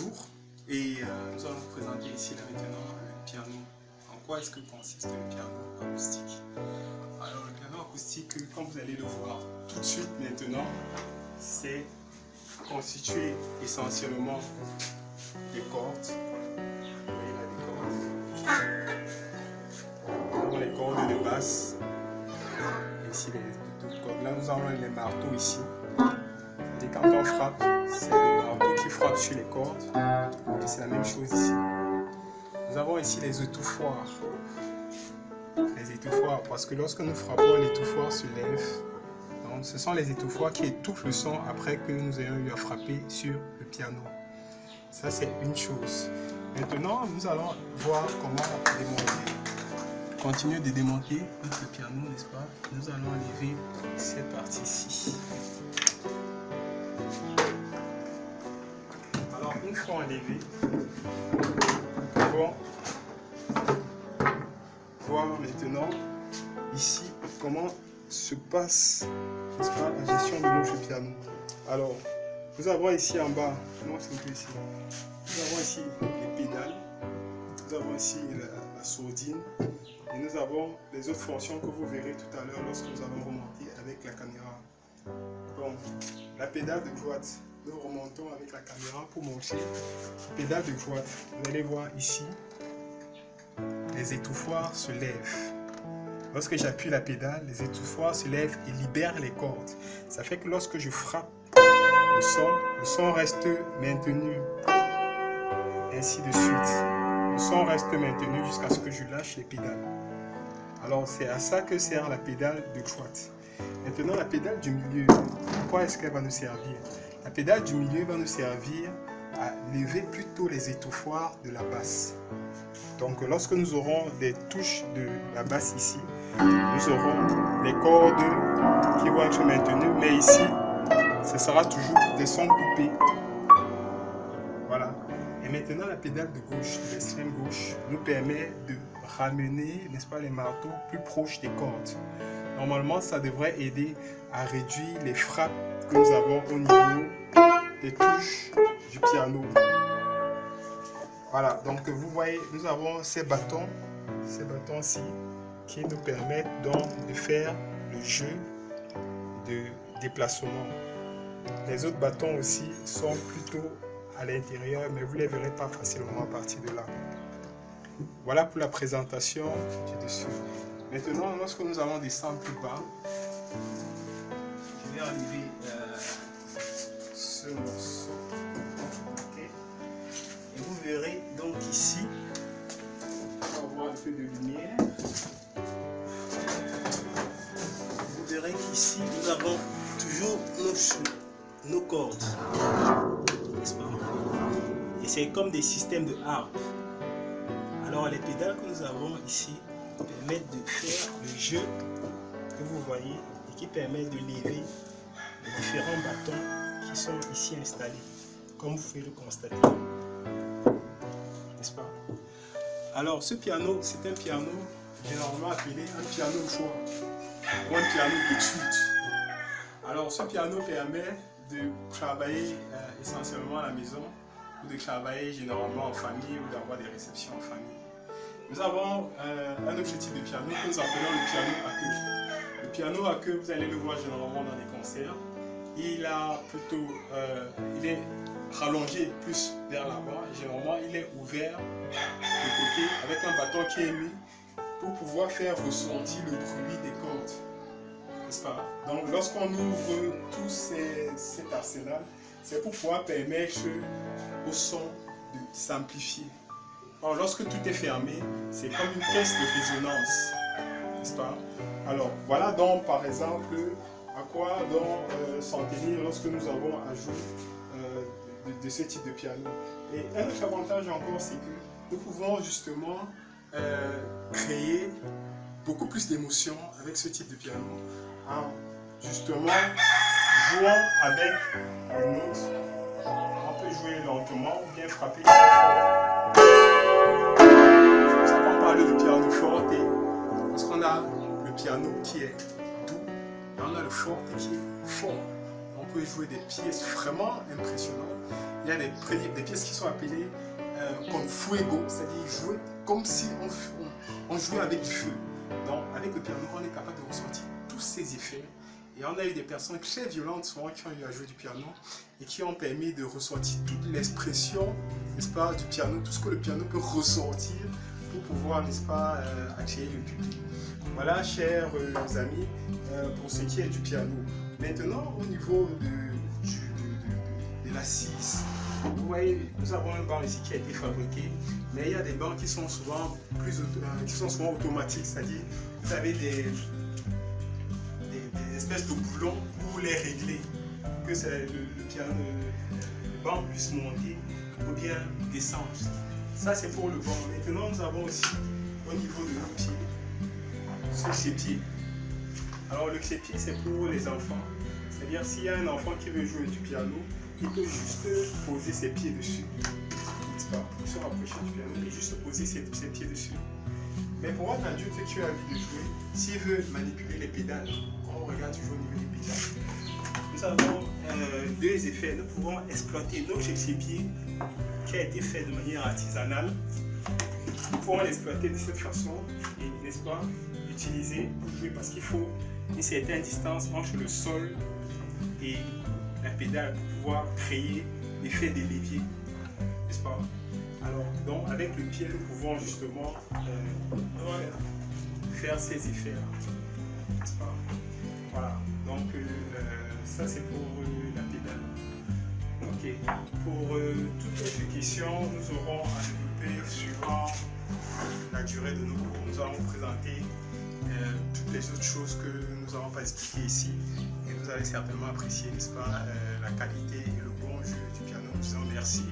Bonjour, et nous allons vous présenter ici là maintenant le piano. En quoi est-ce que consiste le piano acoustique? Alors le piano acoustique, comme vous allez le voir tout de suite maintenant, c'est constitué essentiellement des cordes. Vous voyez là des cordes. Nous avons les cordes de basse. Ici les deux cordes. Là nous avons les marteaux ici. Et quand on frappe, c'est le marteau qui frappe sur les cordes. Et c'est la même chose ici. Nous avons ici les étouffoirs. Les étouffoirs, parce que lorsque nous frappons, l'étouffoir se lève. Donc, ce sont les étouffoirs qui étouffent le son après que nous ayons eu à frapper sur le piano. Ça, c'est une chose. Maintenant, nous allons voir comment démonter. Continuer de démonter notre piano, n'est-ce pas? Nous allons enlever cette partie-ci. Alors, une fois enlevé, nous pouvons voir maintenant ici comment se passe, n'est-ce pas, la gestion de notre piano. Alors, nous avons ici en bas, non, c'est un peu ici. Nous avons ici les pédales, nous avons ici la sourdine, et nous avons les autres fonctions que vous verrez tout à l'heure lorsque nous allons remonter avec la caméra. Bon, la pédale de droite, nous remontons avec la caméra pour montrer la pédale de droite. Vous allez voir ici, les étouffoirs se lèvent. Lorsque j'appuie la pédale, les étouffoirs se lèvent et libèrent les cordes. Ça fait que lorsque je frappe le son reste maintenu. Ainsi de suite. Le son reste maintenu jusqu'à ce que je lâche les pédales. Alors c'est à ça que sert la pédale de droite. Maintenant la pédale du milieu, à quoi est-ce qu'elle va nous servir? La pédale du milieu va nous servir à lever plutôt les étouffoirs de la basse. Donc lorsque nous aurons des touches de la basse ici, nous aurons des cordes qui vont être maintenues, mais ici, ce sera toujours des sons coupés. Voilà. Et maintenant, la pédale de gauche, de l'extrême gauche, nous permet de ramener, n'est-ce pas, les marteaux plus proches des cordes. Normalement, ça devrait aider à réduire les frappes que nous avons au niveau des touches du piano. Voilà, donc vous voyez, nous avons ces bâtons-ci qui nous permettent donc de faire le jeu de déplacement. Les autres bâtons aussi sont plutôt à l'intérieur, mais vous ne les verrez pas facilement à partir de là. Voilà pour la présentation du dessus. Maintenant, lorsque nous allons descendre plus bas, je vais enlever ce morceau. Okay. Et vous verrez donc ici, on va avoir un peu de lumière. Vous verrez qu'ici, nous avons toujours nos cordes, n'est-ce pas? Et c'est comme des systèmes de harpe. Alors les pédales que nous avons ici permettent de faire le jeu que vous voyez et qui permet de lever les différents bâtons qui sont ici installés, comme vous pouvez le constater. N'est-ce pas? Alors ce piano, c'est un piano généralement appelé un piano de choix ou un piano d'étude. Alors ce piano permet de travailler essentiellement à la maison ou de travailler généralement en famille ou d'avoir des réceptions en famille. Nous avons un autre type de piano que nous appelons le piano à queue. Le piano à queue, vous allez le voir généralement dans les concerts. Il est rallongé plus vers l'avant. Généralement, il est ouvert de côté avec un bâton qui est mis pour pouvoir faire ressentir le bruit des cordes. N'est-ce pas? Donc, lorsqu'on ouvre tout cet arsenal, c'est pour pouvoir permettre au son de s'amplifier. Alors, lorsque tout est fermé, c'est comme une caisse de résonance, n'est-ce pas? Alors, voilà donc, par exemple, à quoi s'en tenir lorsque nous avons à jouer de ce type de piano. Et un autre avantage encore, c'est que nous pouvons justement créer beaucoup plus d'émotions avec ce type de piano, en justement jouant avec les notes. On peut jouer lentement ou bien frapper très fort. C'est pour ça qu'on parle de piano forte, parce qu'on a le piano qui est doux et on a le forte qui est fort. Donc peut jouer des pièces vraiment impressionnantes. Il y a des pièces qui sont appelées comme fuego, c'est-à-dire jouer comme si on jouait avec du feu. Donc avec le piano, on est capable de ressentir tous ces effets. Et on a eu des personnes très violentes souvent qui ont eu à jouer du piano et qui ont permis de ressortir toute l'expression, n'est-ce pas, du piano, tout ce que le piano peut ressortir pour pouvoir, n'est-ce pas, attirer le public. Voilà, chers amis, pour ce qui est du piano. Maintenant, au niveau de l'assise, vous voyez, nous avons un banc ici qui a été fabriqué, mais il y a des bancs qui sont souvent automatiques, c'est-à-dire vous avez des espèces de boulons pour les régler, que le banc puisse monter ou bien descendre. Ça c'est pour le banc. Maintenant nous avons aussi au niveau de nos pieds ce chépied. Alors le chépier c'est pour les enfants, c'est-à-dire s'il y a un enfant qui veut jouer du piano, il peut juste poser ses pieds dessus, n'est-ce pas, pour se rapprocher du piano et juste poser ses pieds dessus. Mais pour un adulte qui a envie de jouer, s'il veut manipuler les pédales, on regarde toujours au niveau des pédales. Nous avons deux effets. Nous pouvons exploiter notre chépier qui a été fait de manière artisanale. Nous pouvons l'exploiter de cette façon et, n'est-ce pas, utiliser pour jouer parce qu'il faut une certaine distance entre le sol et la pédale pour pouvoir créer l'effet des leviers, n'est-ce pas? Alors, donc, avec le pied, nous pouvons justement faire ces effets-là, n'est-ce pas? Voilà, donc ça c'est pour la pédale. Ok, pour toute autre question, nous aurons à développer suivant la durée de nos cours. Nous allons présenter toutes les autres choses que nous n'avons pas expliquées ici et vous allez certainement apprécier, n'est-ce pas, la qualité et le bon jeu du piano. Nous disons merci.